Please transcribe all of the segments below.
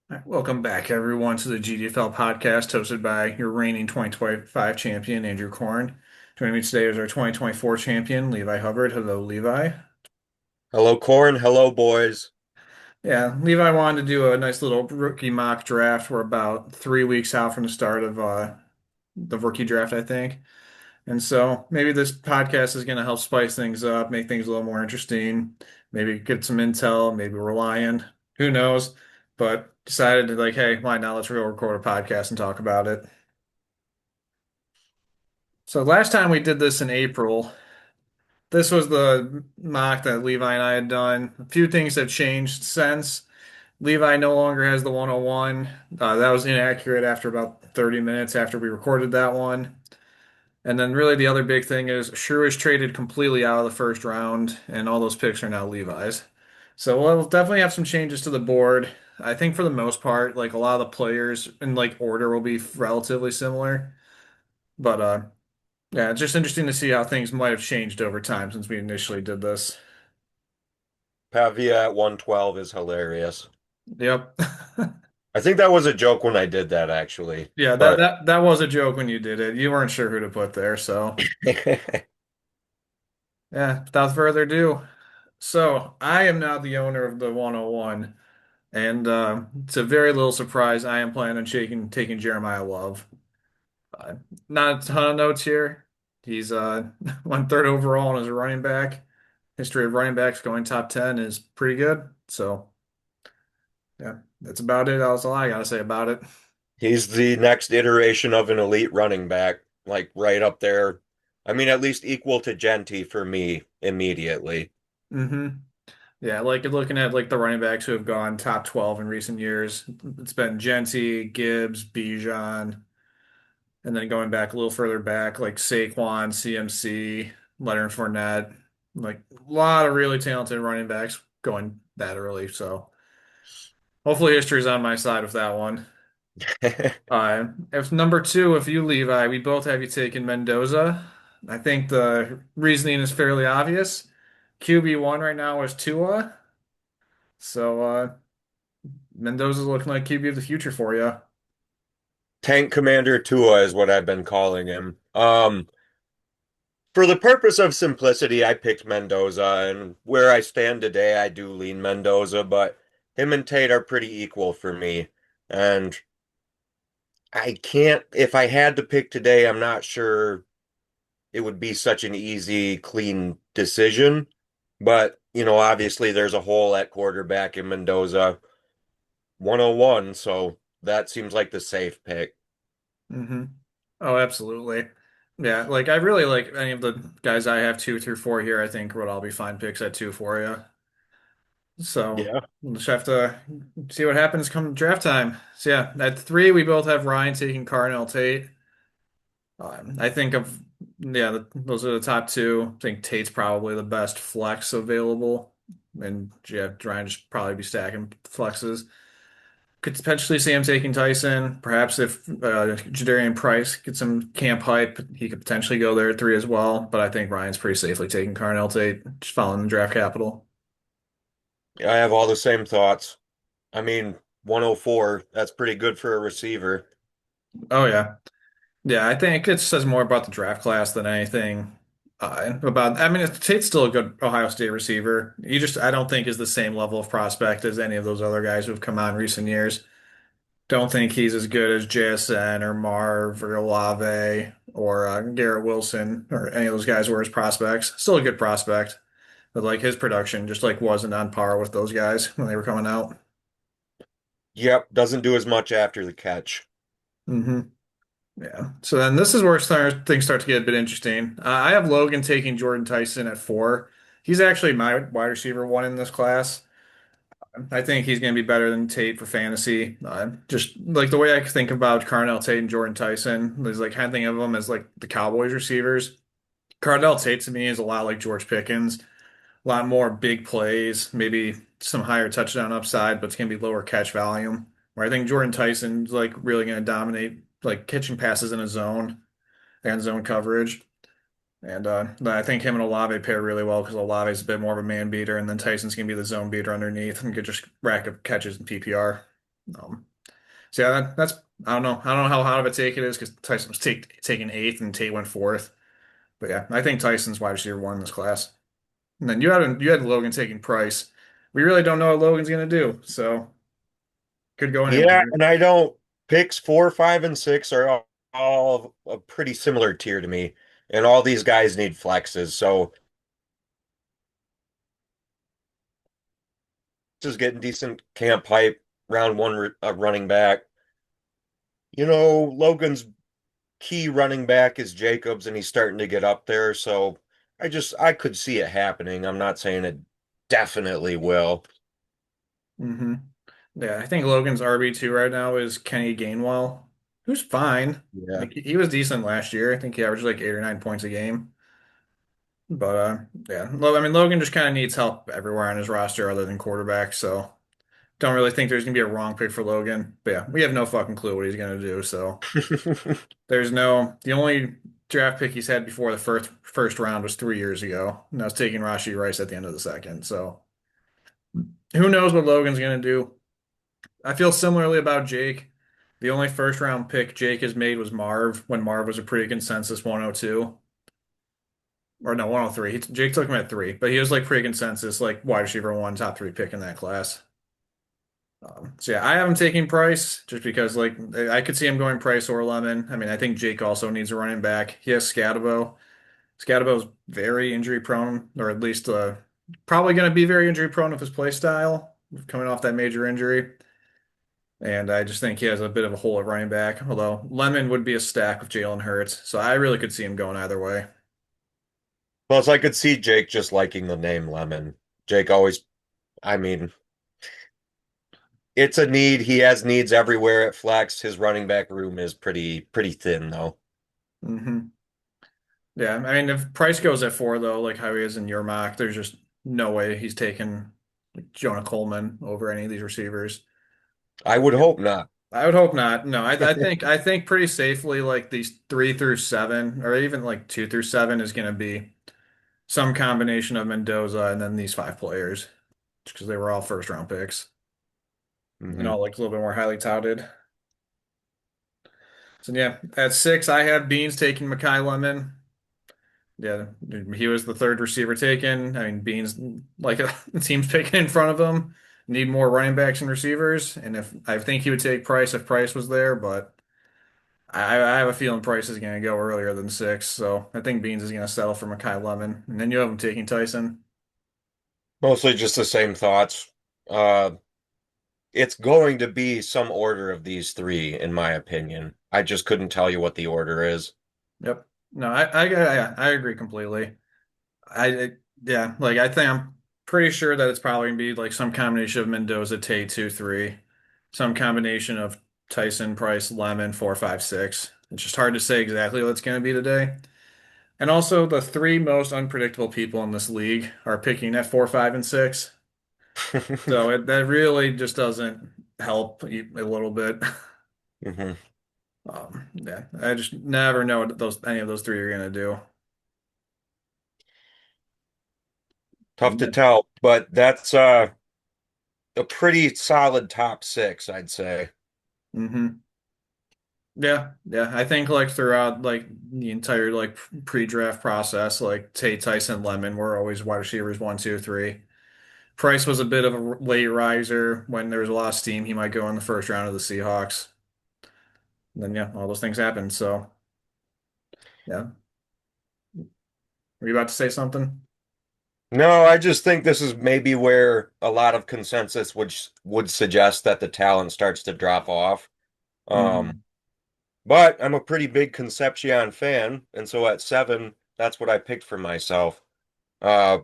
All right, welcome back, everyone, to the GDFL podcast hosted by your reigning 2025 champion, Andrew Korn. Joining me today is our 2024 champion, Levi Hubbard. Hello, Levi. Hello, Corn. Hello, boys. Yeah, Levi wanted to do a nice little rookie mock draft. We're about 3 weeks out from the start of the rookie draft, I think. And so maybe this podcast is going to help spice things up, make things a little more interesting, maybe get some intel, maybe rely on, who knows? But decided to like, hey, why not? Let's go record a podcast and talk about it. So last time we did this in April, this was the mock that Levi and I had done. A few things have changed since. Levi no longer has the 101. That was inaccurate after about 30 minutes after we recorded that one. And then really the other big thing is Shrew is traded completely out of the first round, and all those picks are now Levi's. So we'll definitely have some changes to the board. I think for the most part, like a lot of the players in like order will be relatively similar. But yeah, it's just interesting to see how things might have changed over time since we initially did this. Pavia at 112 is hilarious. Yep. I think that was a joke when I did that, actually. Yeah, that But that that was a joke when you did it. You weren't sure who to put there, so yeah, without further ado. So I am now the owner of the 101, and it's a very little surprise. I am planning on taking Jeremiah Love. Uh, Not a ton of notes here. He's one third overall and as a running back. History of running backs going top 10 is pretty good. So yeah, that's about it. That's all I gotta say about it. he's the next iteration of an elite running back, like right up there. I mean, at least equal to Genty for me immediately. hmm Yeah, like looking at like the running backs who have gone top 12 in recent years, it's been Genty, Gibbs, Bijan, and then going back a little further back, like Saquon, CMC, Leonard Fournette, like a lot of really talented running backs going that early. So hopefully history's on my side with that one. If number two, if you Levi, we both have you taking Mendoza. I think the reasoning is fairly obvious. QB1 right now is Tua. So Mendoza's looking like QB of the future for you. Tank Commander Tua is what I've been calling him. For the purpose of simplicity, I picked Mendoza, and where I stand today, I do lean Mendoza, but him and Tate are pretty equal for me. And I can't, if I had to pick today, I'm not sure it would be such an easy, clean decision. But, obviously there's a hole at quarterback in Mendoza, 101, so that seems like the safe pick. hmm Oh, absolutely. Yeah, like I really like any of the guys I have two through four here. I think would all be fine picks at two for you. So Yeah. we'll just have to see what happens come draft time. So yeah, at three we both have Ryan taking Carnell Tate. I think of yeah, those are the top two. I think Tate's probably the best flex available, and yeah, Ryan just probably be stacking flexes. Could potentially see him taking Tyson. Perhaps if Jadarian Price gets some camp hype, he could potentially go there at three as well. But I think Ryan's pretty safely taking Carnell Tate, just following the draft capital. I have all the same thoughts. I mean, 104, that's pretty good for a receiver. Oh yeah, yeah. I think it says more about the draft class than anything about. I mean, Tate's still a good Ohio State receiver. He just I don't think is the same level of prospect as any of those other guys who've come out in recent years. Don't think he's as good as JSN or Marv or Olave or Garrett Wilson or any of those guys were his prospects. Still a good prospect, but like his production just like wasn't on par with those guys when they were coming out. Yep, doesn't do as much after the catch. hmm Yeah. So then this is where things start to get a bit interesting. I have Logan taking Jordan Tyson at four. He's actually my wide receiver one in this class. I think he's going to be better than Tate for fantasy. Just like the way I think about Carnell Tate and Jordan Tyson is like kind of think of them as like the Cowboys receivers. Cardell Tate to me is a lot like George Pickens, a lot more big plays, maybe some higher touchdown upside, but it's going to be lower catch volume. Where I think Jordan Tyson's like really going to dominate, like catching passes in a zone and zone coverage. And I think him and Olave pair really well because Olave's a bit more of a man beater, and then Tyson's going to be the zone beater underneath and could just rack up catches in PPR. Um, so yeah, that's I don't know how hot of a take it is because Tyson was taking eighth and Tate went fourth. But yeah, I think Tyson's wide receiver one in this class. And then you had Logan taking Price. We really don't know what Logan's gonna do, so could go Yeah, anywhere. and I don't picks 4, 5, and 6 are all a pretty similar tier to me. And all these guys need flexes. So just getting decent camp hype, round one running back. Logan's key running back is Jacobs, and he's starting to get up there. So I could see it happening. I'm not saying it definitely will. hmm Yeah, I think Logan's RB2 right now is Kenny Gainwell, who's fine. Yeah. Like he was decent last year. I think he averaged like 8 or 9 points a game. But yeah, I mean Logan just kind of needs help everywhere on his roster other than quarterback. So don't really think there's gonna be a wrong pick for Logan. But yeah, we have no fucking clue what he's gonna do. So the only draft pick he's had before the first round was 3 years ago. And I was taking Rashi Rice at the end of the second. So who knows what Logan's gonna do? I feel similarly about Jake. The only first round pick Jake has made was Marv when Marv was a pretty consensus 102. Or no, 103. Jake took him at three, but he was like pretty consensus, like wide receiver one, top three pick in that class. So yeah, I haven't taken Price just because like I could see him going Price or Lemon. I mean, I think Jake also needs a running back. He has Scatabo. Scatabo's very injury prone, or at least probably going to be very injury prone with his play style, coming off that major injury. And I just think he has a bit of a hole at running back. Although Lemon would be a stack with Jalen Hurts, so I really could see him going either way. Plus, I could see Jake just liking the name Lemon. Jake always, I mean, it's a need. He has needs everywhere at flex. His running back room is pretty thin though. hmm Yeah, I mean, if Price goes at four though, like how he is in your mock, there's just no way he's taking like Jonah Coleman over any of these receivers. I would hope not. I would hope not. No, I think pretty safely like these 3 through 7, or even like 2 through 7 is going to be some combination of Mendoza and then these five players, because they were all first round picks and Hmm. all like a little bit more highly touted. So yeah, at six, I have Beans taking Makai Lemon. Yeah, he was the third receiver taken. I mean, Beans, like the team's picking in front of him, need more running backs and receivers. And if I think he would take Price if Price was there, but I have a feeling Price is going to go earlier than six. So I think Beans is going to settle for Makai Lemon. And then you have him taking Tyson. Mostly just the same thoughts. Uh, it's going to be some order of these three, in my opinion. I just couldn't tell you what the order is. Yep. No, I agree completely. Yeah, like I think I'm pretty sure that it's probably gonna be like some combination of Mendoza, Tay, 2, 3, some combination of Tyson, Price, Lemon, 4, 5, 6. It's just hard to say exactly what it's gonna be today. And also, the three most unpredictable people in this league are picking at 4, 5, and 6. So that really just doesn't help a little bit. Hmm. Yeah, I just never know what any of those three are gonna do. Tough to tell, but that's a pretty solid top six, I'd say. hmm Yeah, yeah. I think like throughout like the entire like pre-draft process, like Tate, Tyson, Lemon were always wide receivers 1, 2, 3. Price was a bit of a late riser when there was a lot of steam. He might go in the first round of the Seahawks. And then yeah, all those things happened. So yeah, were you about to say something? No, I just think this is maybe where a lot of consensus would suggest that the talent starts to drop off. Um, hmm but I'm a pretty big Concepcion fan, and so at 7, that's what I picked for myself. Uh,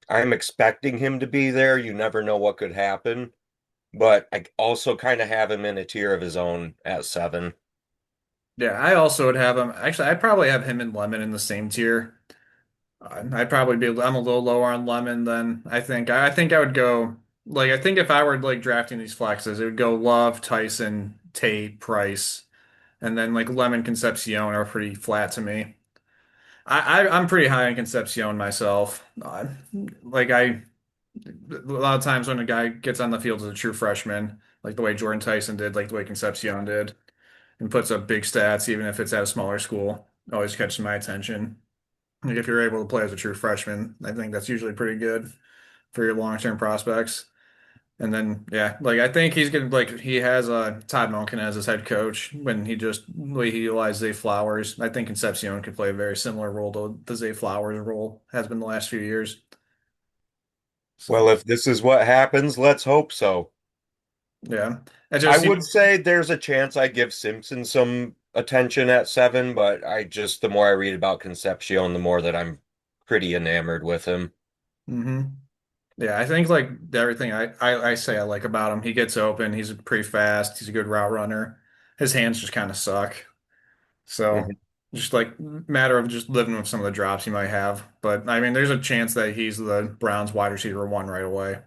I'm expecting him to be there. You never know what could happen, but I also kind of have him in a tier of his own at 7. Yeah, I also would have him. Actually, I'd probably have him and Lemon in the same tier. I'd probably be. I'm a little lower on Lemon than I think. I think I would go like I think if I were like drafting these flexes, it would go Love, Tyson, Tate, Price, and then like Lemon, Concepcion are pretty flat to me. I'm pretty high on Concepcion myself. Like A lot of times when a guy gets on the field as a true freshman, like the way Jordan Tyson did, like the way Concepcion did, and puts up big stats, even if it's at a smaller school, always catches my attention. Like if you're able to play as a true freshman, I think that's usually pretty good for your long-term prospects. And then, yeah, like I think he's gonna like he has Todd Monken as his head coach when he just the way he utilized Zay Flowers. I think Concepcion could play a very similar role to the Zay Flowers role has been the last few years. Well, So if this is what happens, let's hope so. yeah, I I just would say there's a chance I give Simpson some attention at 7, but the more I read about Concepcion, the more that I'm pretty enamored with him. hmm Yeah, I think like everything I say I like about him. He gets open. He's pretty fast. He's a good route runner. His hands just kind of suck. So Mhm. just like matter of just living with some of the drops he might have. But I mean, there's a chance that he's the Browns wide receiver one right away.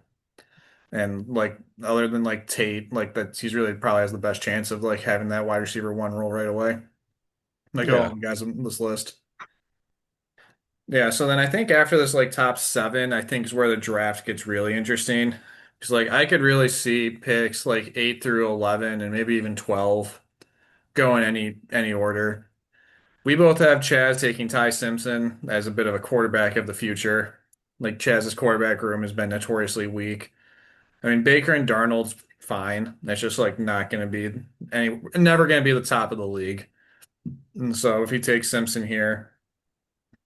And like other than like Tate, like that he's really probably has the best chance of like having that wide receiver one role right away. Like all Yeah. the guys on this list. Yeah, so then I think after this like top seven, I think is where the draft gets really interesting. Because like I could really see picks like 8 through 11 and maybe even 12 go in any order. We both have Chaz taking Ty Simpson as a bit of a quarterback of the future. Like Chaz's quarterback room has been notoriously weak. I mean, Baker and Darnold's fine. That's just like not going to be never going to be the top of the league. And so if he takes Simpson here,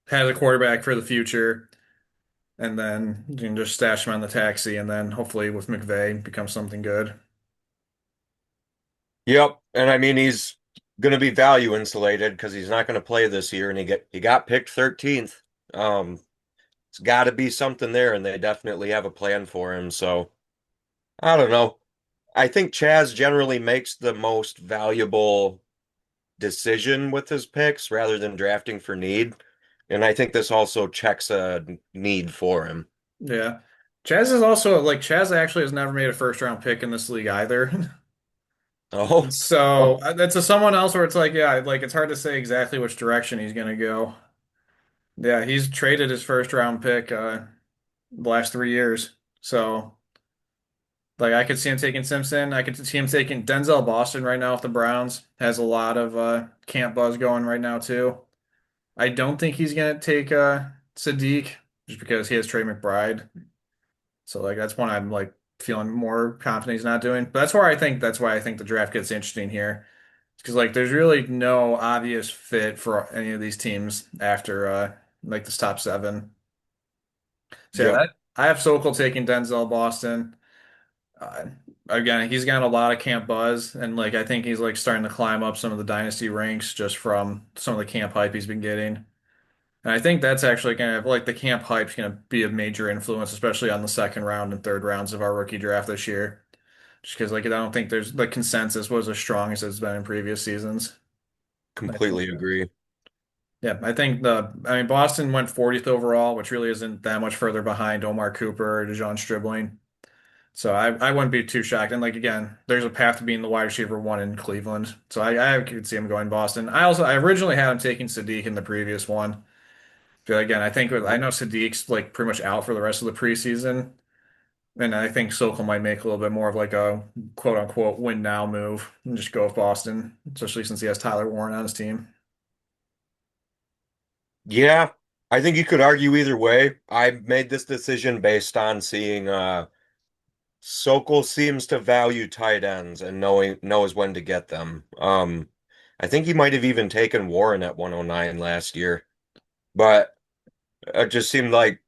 has a quarterback for the future, and then you can just stash him on the taxi, and then hopefully with McVay become something good. Yep. And I mean, he's going to be value insulated because he's not going to play this year, and he got picked 13th. Um, it's got to be something there, and they definitely have a plan for him. So I don't know. I think Chaz generally makes the most valuable decision with his picks rather than drafting for need. And I think this also checks a need for him. Yeah. Chaz is also like Chaz actually has never made a first round pick in this league either. Oh, So that's a someone else where it's like, yeah, like it's hard to say exactly which direction he's gonna go. Yeah, he's traded his first round pick the last 3 years. So like I could see him taking Simpson. I could see him taking Denzel Boston right now with the Browns. Has a lot of camp buzz going right now too. I don't think he's gonna take Sadiq just because he has Trey McBride. So like that's one I'm like feeling more confident he's not doing. But that's why I think the draft gets interesting here. Because like there's really no obvious fit for any of these teams after like this top seven. So yeah, yep. I have Sokol taking Denzel Boston. Uh, Again, he's got a lot of camp buzz, and like I think he's like starting to climb up some of the dynasty ranks just from some of the camp hype he's been getting. And I think that's actually kind of like the camp hype's going to be a major influence, especially on the second round and third rounds of our rookie draft this year. Just because like I don't think there's the consensus was as strong as it's been in previous seasons. I think, Completely agree. yeah, I mean, Boston went 40th overall, which really isn't that much further behind Omar Cooper or DeJon Stribling. So I wouldn't be too shocked. And like again, there's a path to being the wide receiver one in Cleveland. So I could see him going Boston. I originally had him taking Sadiq in the previous one. But again, I know Sadiq's like pretty much out for the rest of the preseason. And I think Sokol might make a little bit more of like a quote unquote win now move and just go with Boston, especially since he has Tyler Warren on his team. Yeah, I think you could argue either way. I made this decision based on seeing Sokol seems to value tight ends and knows when to get them. I think he might have even taken Warren at 109 last year, but it just seemed like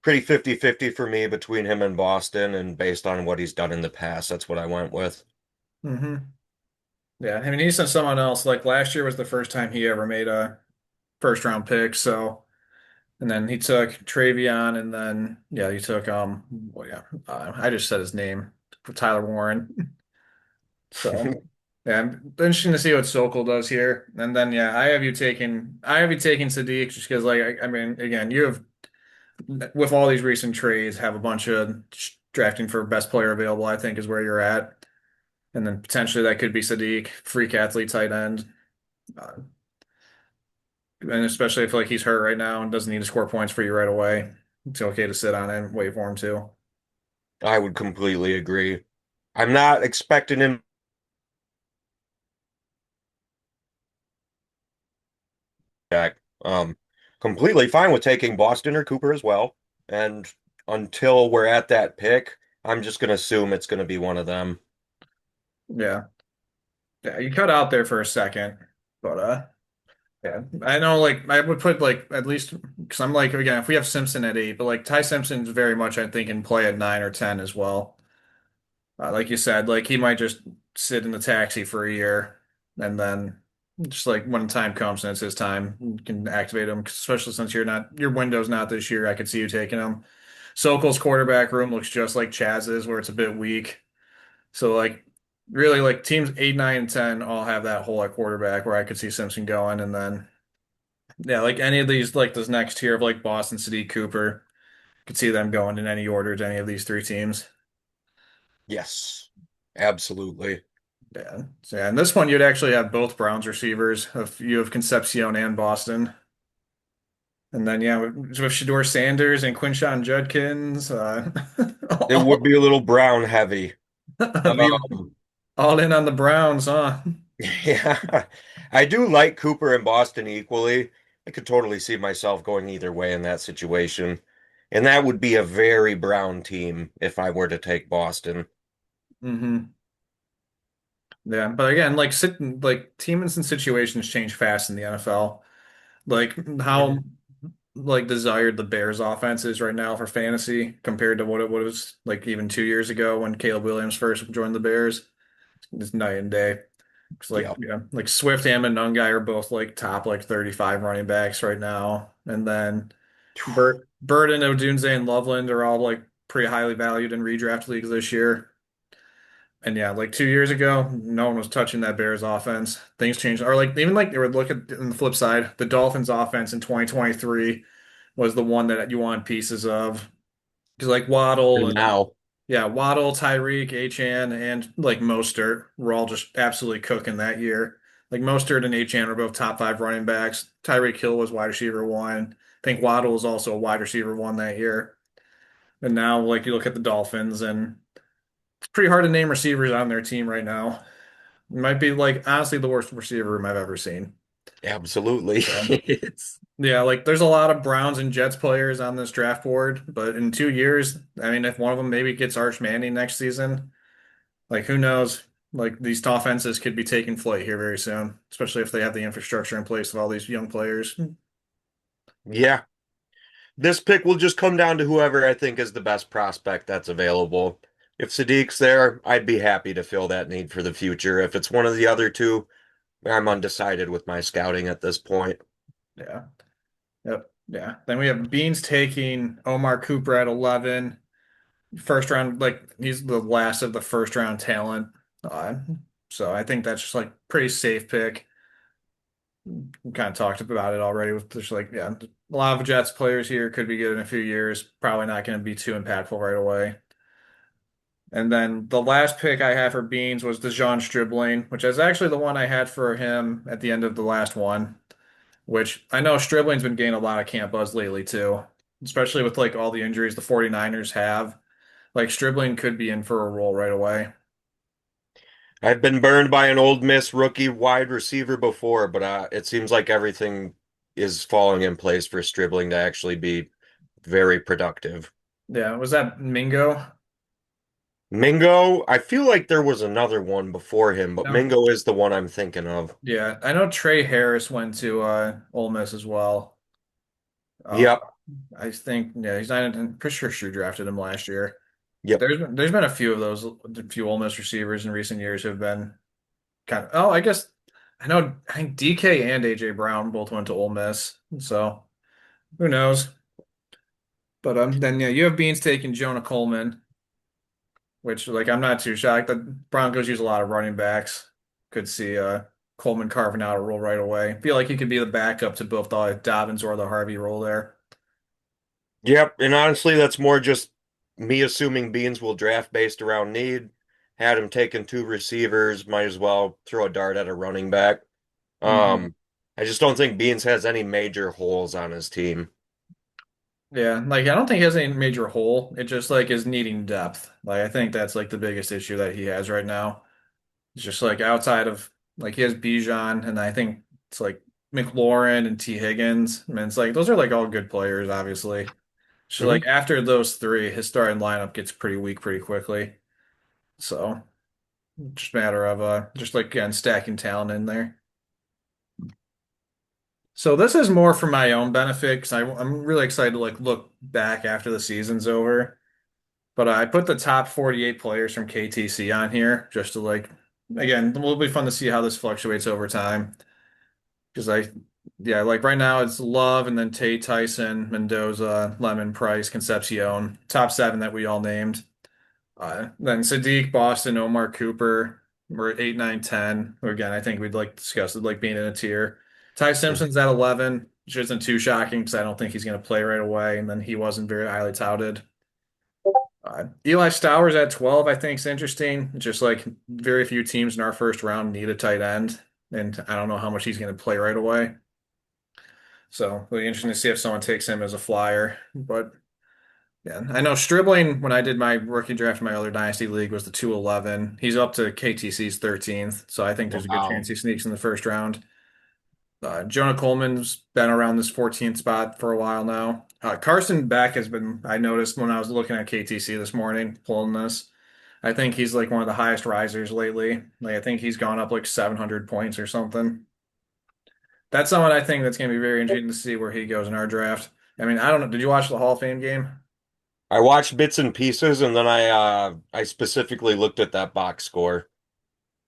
pretty 50-50 for me between him and Boston, and based on what he's done in the past, that's what I went with. hmm Yeah, I mean he's someone else. Like last year was the first time he ever made a first round pick. So and then he took Travion, and then yeah, he took well, yeah, I just said his name for Tyler Warren. So yeah, interesting to see what Sokol does here. And then yeah, I have you taking Sadiq just because like I mean again, you have with all these recent trades have a bunch of drafting for best player available, I think is where you're at. And then potentially that could be Sadiq, freak athlete tight end. And especially if like he's hurt right now and doesn't need to score points for you right away. It's okay to sit on it and wait for him to. I would completely agree. I'm not expecting him back. Completely fine with taking Boston or Cooper as well. And until we're at that pick, I'm just going to assume it's going to be one of them. Yeah. Yeah, you cut out there for a second, but yeah, I know. Like, I would put like at least because I'm like again, if we have Simpson at 8, but like Ty Simpson's very much I think in play at 9 or 10 as well. Like you said, like he might just sit in the taxi for a year and then just like when the time comes and it's his time, you can activate him. Especially since your window's not this year. I could see you taking him. Sokol's quarterback room looks just like Chaz's, where it's a bit weak. So like really like teams 8, 9, and 10 all have that hole at quarterback where I could see Simpson going, and then yeah, like any of these like this next tier of like Boston City Cooper, could see them going in any order to any of these three teams. Yes, absolutely. Yeah. So yeah, in this one you'd actually have both Browns receivers. If you have Concepcion and Boston. And then yeah, with Shador Sanders and Quinshon Judkins, It would be a little Brown heavy. be Um, all in on the Browns, huh? yeah, I do like Cooper and Boston equally. I could totally see myself going either way in that situation. And that would be a very Brown team if I were to take Boston. hmm Yeah, but again, like teams and situations change fast in the NFL. Like how Mhm. like desired the Bears offense is right now for fantasy compared to what it was like even 2 years ago when Caleb Williams first joined the Bears. It's night and day. It's like Yeah. yeah, like Swift and Nungai are both like top like 35 running backs right now. And then Burton, Odunze, and Loveland are all like pretty highly valued in redraft leagues this year. And yeah, like 2 years ago, no one was touching that Bears offense. Things changed. Or like even like they would look at on the flip side, the Dolphins offense in 2023 was the one that you want pieces of. Because like Waddle And and now, yeah, Waddle, Tyreek, Achane, and like Mostert were all just absolutely cooking that year. Like Mostert and Achane were both top five running backs. Tyreek Hill was wide receiver one. I think Waddle was also a wide receiver one that year. And now like you look at the Dolphins and it's pretty hard to name receivers on their team right now. It might be like honestly the worst receiver room I've ever seen. absolutely. Yeah. It's, Yeah, like there's a lot of Browns and Jets players on this draft board, but in 2 years, I mean, if one of them maybe gets Arch Manning next season, like who knows? Like these offenses could be taking flight here very soon, especially if they have the infrastructure in place of all these young players. yeah. This pick will just come down to whoever I think is the best prospect that's available. If Sadiq's there, I'd be happy to fill that need for the future. If it's one of the other two, I'm undecided with my scouting at this point. Yeah. Yep. Yeah. Then we have Beans taking Omar Cooper at 11. First round, like he's the last of the first round talent. Uh, so I think that's just like pretty safe pick. We kind of talked about it already with just like, yeah, a lot of Jets players here could be good in a few years. Probably not going to be too impactful right away. And then the last pick I had for Beans was DeJon Stribling, which is actually the one I had for him at the end of the last one, which I know Stribling's been getting a lot of camp buzz lately too, especially with like all the injuries the 49ers have. Like Stribling could be in for a role right away. I've been burned by an Old Miss rookie wide receiver before, but it seems like everything is falling in place for Stribling to actually be very productive. Yeah, was that Mingo? Mingo, I feel like there was another one before him, but No. Mingo is the one I'm thinking of. Yeah, I know Trey Harris went to Ole Miss as well. Uh, Yep, I think yeah, he's not. I'm pretty sure Shoe drafted him last year. yep. There's been a few of those, a few Ole Miss receivers in recent years who have been kind of. Oh, I guess I know. I think DK and AJ Brown both went to Ole Miss, so who knows? But then yeah, you have Beans taking Jonah Coleman, which like I'm not too shocked. The Broncos use a lot of running backs. Could see Coleman carving out a role right away. Feel like he could be the backup to both the Dobbins or the Harvey role there. Yep, and honestly, that's more just me assuming Beans will draft based around need. Had him taking two receivers, might as well throw a dart at a running back. hmm Um, I just don't think Beans has any major holes on his team. Yeah, like I don't think he has any major hole. It just like is needing depth. Like I think that's like the biggest issue that he has right now. It's just like outside of like he has Bijan and I think it's like McLaurin and T. Higgins. I mean, it's like those are like all good players, obviously. So like Mhm. after those three, his starting lineup gets pretty weak pretty quickly. So just a matter of just like again stacking talent in there. So this is more for my own benefit because I'm really excited to like look back after the season's over. But I put the top 48 players from KTC on here just to like, again, it'll be fun to see how this fluctuates over time. Because yeah, like right now it's Love and then Tate, Tyson, Mendoza, Lemon, Price, Concepcion, top seven that we all named. Then Sadiq, Boston, Omar Cooper. We're at 8, 9, 10. Again, I think we'd like discuss it like being in a tier. Ty Mhm. Simpson's at 11, which isn't too shocking because I don't think he's going to play right away. And then he wasn't very highly touted. Eli Stowers at 12, I think is interesting. Just like very few teams in our first round need a tight end. And I don't know how much he's going to play right away. So it'll be interesting to see if someone takes him as a flyer. But yeah, I know Stribling, when I did my rookie draft in my other Dynasty League, was the 211. He's up to KTC's 13th. So I think there's a good chance Wow. he sneaks in the first round. Jonah Coleman's been around this 14th spot for a while now. Carson Beck has been, I noticed when I was looking at KTC this morning, pulling this. I think he's like one of the highest risers lately. Like I think he's gone up like 700 points or something. That's someone I think that's going to be very interesting to see where he goes in our draft. I mean, I don't know. Did you watch the Hall of Fame game? I watched bits and pieces, and then I specifically looked at that box score.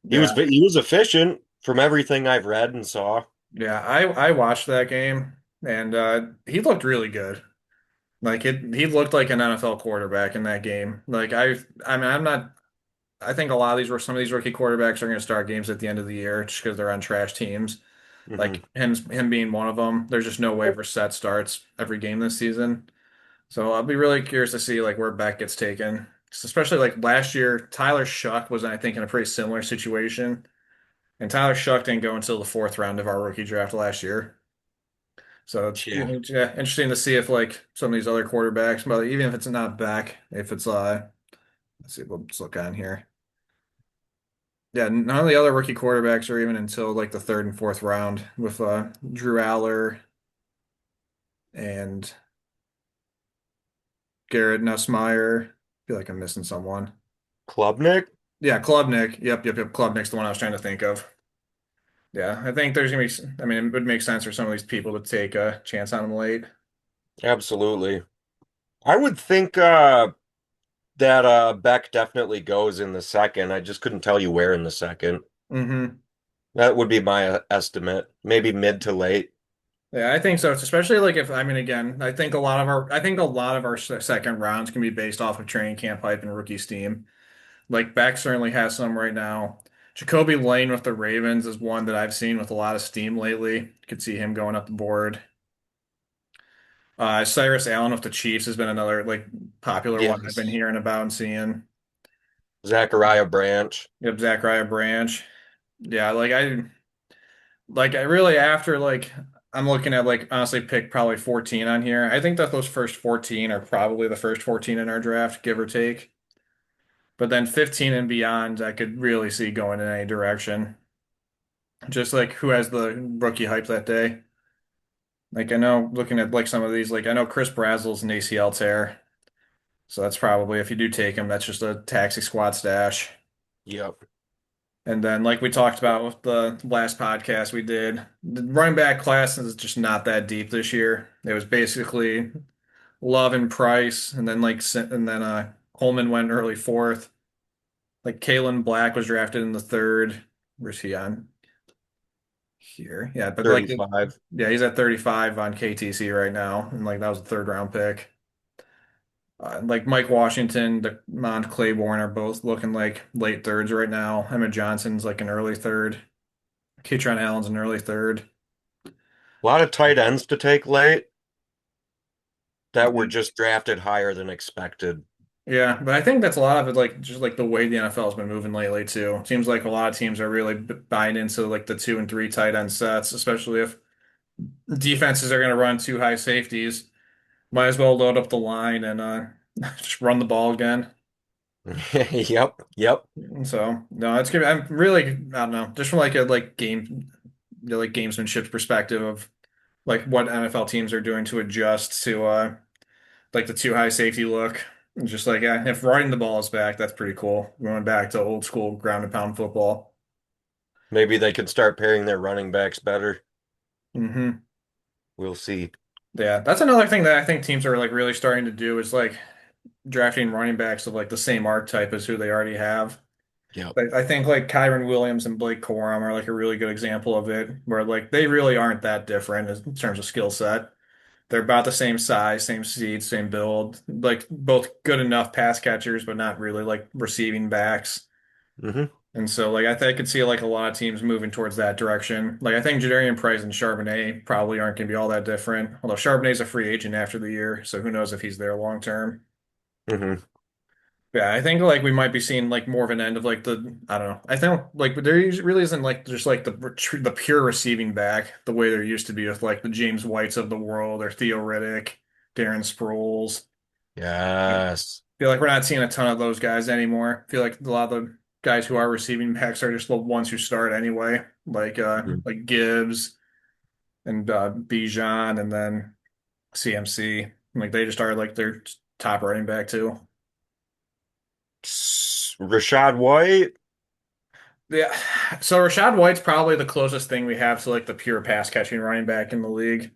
Yeah. He was efficient from everything I've read and saw. Yeah, I watched that game and he looked really good. Like he looked like an NFL quarterback in that game. I mean I'm not I think a lot of these were some of these rookie quarterbacks are going to start games at the end of the year just because they're on trash teams. Hmm. Like him being one of them. There's just no way for set starts every game this season. So I'll be really curious to see like where Beck gets taken. Especially like last year, Tyler Shuck was I think in a pretty similar situation. And Tyler Shuck didn't go until the fourth round of our rookie draft last year. So it's Yeah. yeah, interesting to see if like some of these other quarterbacks, but even if it's not back, if it's let's see, let's look on here. Yeah, none of the other rookie quarterbacks are even until like the third and fourth round with Drew Aller and Garrett Nussmeier. I feel like I'm missing someone. Klubnik? Yeah, Klubnik. Yep. Klubnik's the one I was trying to think of. Yeah, I think there's gonna be. I mean, it would make sense for some of these people to take a chance on him late. Absolutely. I would think that Beck definitely goes in the second. I just couldn't tell you where in the second. Hmm. That would be my estimate. Maybe mid to late. Yeah, I think so. It's especially like if I mean, again, I think a lot of our second rounds can be based off of training camp hype and rookie steam. Like Beck certainly has some right now. Jacoby Lane with the Ravens is one that I've seen with a lot of steam lately. Could see him going up the board. Cyrus Allen with the Chiefs has been another like popular one I've been Yes. hearing about and seeing. Zachariah Branch. Yep, Zachariah Branch. Yeah, I really after like I'm looking at like honestly pick probably 14 on here. I think that those first 14 are probably the first 14 in our draft, give or take. But then 15 and beyond, I could really see going in any direction. Just like who has the rookie hype that day. Like I know looking at like some of these, like I know Chris Brazel's an ACL tear. So that's probably if you do take him, that's just a taxi squad stash. Yep. And then like we talked about with the last podcast we did, the running back class is just not that deep this year. It was basically Love and Price, and then Coleman went early fourth. Like Kalen Black was drafted in the third. Where's he on here? Yeah, but $35. yeah, he's at 35 on KTC right now, and like that was a third round pick. Like Mike Washington, DeMond Claiborne are both looking like late thirds right now. Emmett Johnson's like an early third. Kaytron Allen's an early third. A lot of tight ends to take late that were just drafted higher than expected. Yeah, but I think that's a lot of it, like just like the way the NFL has been moving lately too. It seems like a lot of teams are really buying into like the two and three tight end sets, especially if defenses are going to run two high safeties. Might as well load up the line and just run the ball again. Yep, yep. So no, it's gonna. I'm really, I don't know, just from like a like gamesmanship perspective of like what NFL teams are doing to adjust to like the too high safety look. And just like if running the ball is back, that's pretty cool. Going back to old school ground and pound football. Maybe they can start pairing their running backs better. Hmm. We'll see. Yeah, that's another thing that I think teams are like really starting to do is like drafting running backs of like the same archetype as who they already have. Yep. Like I think like Kyron Williams and Blake Corum are like a really good example of it, where like they really aren't that different in terms of skill set. They're about the same size, same seed, same build, like both good enough pass catchers, but not really like receiving backs. Hmm. And so like I could see like a lot of teams moving towards that direction. Like I think Jadarian Price and Charbonnet probably aren't going to be all that different. Although Charbonnet's a free agent after the year, so who knows if he's there long term. Hmm. Yeah, I think like we might be seeing like more of an end of like the I don't know. I think like really isn't like just like the pure receiving back the way there used to be with like the James Whites of the world or Theo Riddick, Darren Sproles. I Yes. feel like we're not seeing a ton of those guys anymore. I feel like a lot of the guys who are receiving backs are just the ones who start anyway, Mhm. like Gibbs and Bijan and then CMC. Like they just are like their top running back too. Rashad White. Yeah. So Rashad White's probably the closest thing we have to like the pure pass catching running back in the league.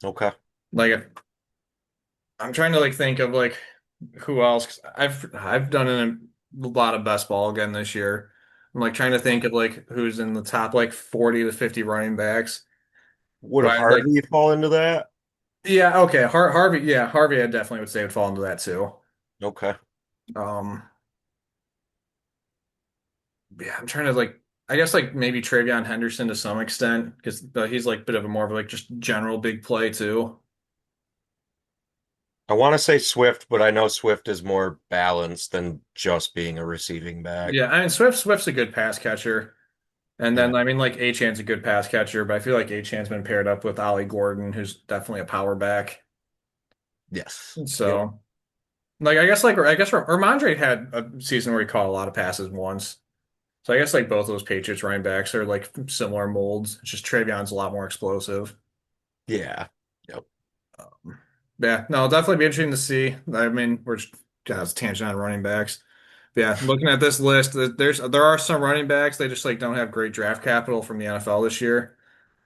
Okay. Like I'm trying to like think of like who else 'cause I've done a lot of best ball again this year. I'm like trying to think of like who's in the top like 40 to 50 running backs. Would But like Harvey fall into that? yeah, okay. Harvey, yeah, Harvey I definitely would say would fall into that too. Okay. Um yeah, I'm trying to like I guess like maybe Travion Henderson to some extent because he's like a bit of a more of like just general big play too. I want to say Swift, but I know Swift is more balanced than just being a receiving back. Yeah, I mean Swift's a good pass catcher. And Yeah. then I mean like Achan's a good pass catcher, but I feel like Achan's been paired up with Ollie Gordon, who's definitely a power back. Yes. Yep. So like I guess Ramondre had a season where he caught a lot of passes once. So I guess like both those Patriots running backs are like similar molds. It's just Trayvon's a lot more explosive. Yeah. Yep. Yeah, no, it'll definitely be interesting to see. I mean, we're just kind of tangent on running backs. Yeah, looking at this list, there are some running backs they just like don't have great draft capital from the NFL this year.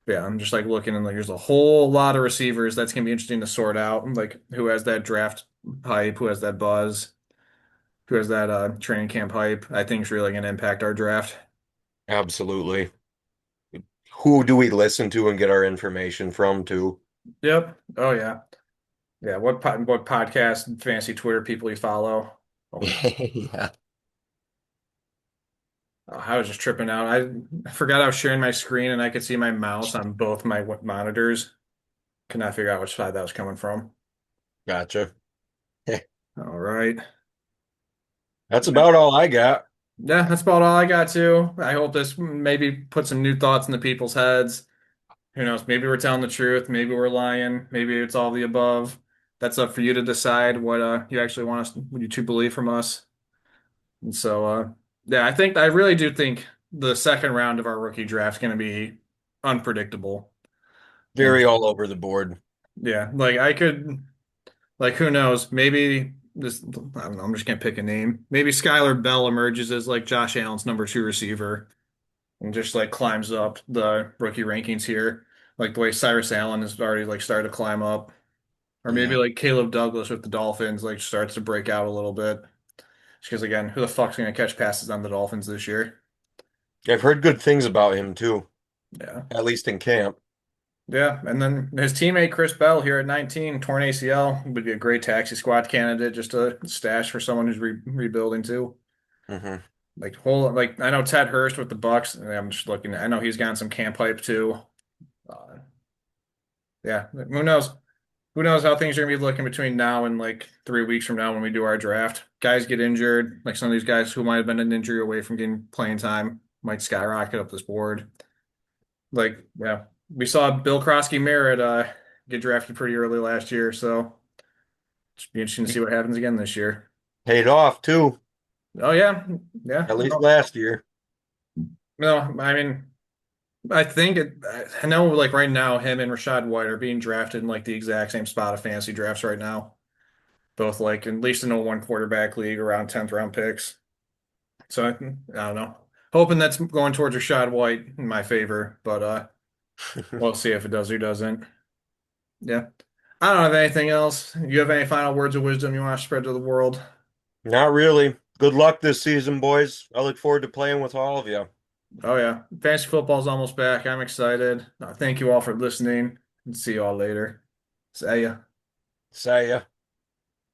Yeah, I'm just like looking and like there's a whole lot of receivers that's gonna be interesting to sort out. Like who has that draft hype, who has that buzz, who has that training camp hype. I think is really gonna impact our draft. Absolutely. Who do we listen to and get our information from too? Yep. Oh yeah. Yeah. What podcast and fancy Twitter people you follow? Oh, Yeah. I was just tripping out. I forgot I was sharing my screen and I could see my mouse on both my monitors. Could not figure out which side that was coming from. Gotcha. All right. That's about all I got. Yeah, that's about all I got too. I hope this maybe put some new thoughts into people's heads. Who knows? Maybe we're telling the truth. Maybe we're lying. Maybe it's all the above. That's up for you to decide what you actually want us, what you to believe from us. And so, yeah, I really do think the second round of our rookie draft is going to be unpredictable. And Very all over the board. yeah, like I could, like, who knows? Maybe this, I don't know. I'm just going to pick a name. Maybe Skylar Bell emerges as like Josh Allen's number two receiver and just like climbs up the rookie rankings here, like the way Cyrus Allen has already like started to climb up. Or maybe Yeah. like Caleb Douglas with the Dolphins like starts to break out a little bit. Because again, who the fuck's gonna catch passes on the Dolphins this year? I've heard good things about him too, Yeah. at least in camp. Yeah. And then his teammate Chris Bell here at 19, torn ACL, would be a great taxi squad candidate, just a stash for someone who's rebuilding too. Hmm. Like I know Ted Hurst with the Bucks, and I'm just looking. I know he's gotten some camp hype too. Uh, yeah, who knows? Who knows how things are gonna be looking between now and like 3 weeks from now when we do our draft. Guys get injured, like some of these guys who might have been an injury away from getting playing time might skyrocket up this board. Like, yeah, we saw Bill Krosky Merritt get drafted pretty early last year, so Should be interesting to see what happens again this year. Paid off too, Oh yeah, yeah. at least No, last year. no. I mean, I think it. I know, like right now, him and Rashad White are being drafted in like the exact same spot of fantasy drafts right now. Both like at least in a one quarterback league around 10th round picks. So I don't know. Hoping that's going towards Rashad White in my favor, but we'll see if it does or doesn't. Yeah. I don't have anything else. You have any final words of wisdom you want to spread to the world? Not really. Good luck this season, boys. I look forward to playing with all of you. Oh yeah. Fantasy football's almost back. I'm excited. Thank you all for listening and see you all later. See ya. See ya.